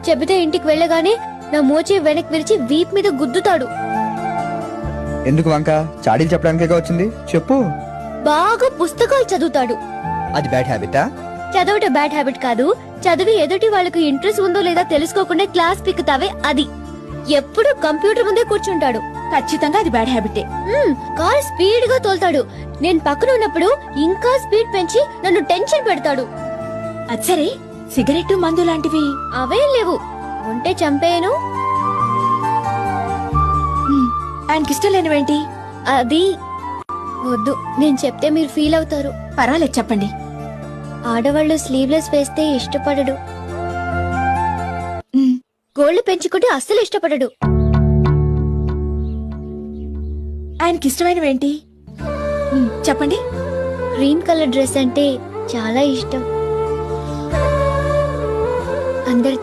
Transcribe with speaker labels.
Speaker 1: చెబితే ఇంటికి వెళ్ళగానే నా మోచే వెనక్కి విరిచి వీప్ మీద గుద్దుతాడు.
Speaker 2: ఎందుకు వంక? చాడీలు చెప్పడానికే వచ్చింది, చెప్పు.
Speaker 1: బాగా పుస్తకాలు చదువుతాడు.
Speaker 2: అది బ్యాడ్ హ్యాబిటా?
Speaker 1: చదవటం బ్యాడ్ హ్యాబిట్ కాదు. చదివి ఎదుటి వాళ్ళకి ఇంట్రెస్ట్ ఉందో లేదా తెలుసుకోకుండా క్లాస్ పిక్కుతావే అది. ఎప్పుడు కంప్యూటర్ ముందే కూర్చుంటాడు.
Speaker 3: ఖచ్చితంగా అది బ్యాడ్ హ్యాబిటే.
Speaker 1: కార్ స్పీడ్ గా తోలుతాడు. నేను పక్కన ఉన్నప్పుడు ఇంకా స్పీడ్ పెంచి నన్ను టెన్షన్ పెడతాడు.
Speaker 3: అది సరే, సిగరెట్ మందు లాంటివి
Speaker 1: అవే లేవు. ఉంటే చంపేయను.
Speaker 3: ఆయనకి ఇష్టం లేనివేంటి?
Speaker 1: అది వద్దు, నేను చెప్తే మీరు ఫీల్ అవుతారు.
Speaker 3: పర్వాలేదు, చెప్పండి.
Speaker 1: ఆడవాళ్ళు స్లీవ్లెస్ వేస్తే ఇష్టపడడు. గోళ్లు పెంచుకుంటే అస్సలు ఇష్టపడడు.
Speaker 3: ఆయనకి ఇష్టమైనవేంటి? చెప్పండి.
Speaker 1: గ్రీన్ కలర్ డ్రెస్ అంటే చాలా ఇష్టం. అందరితో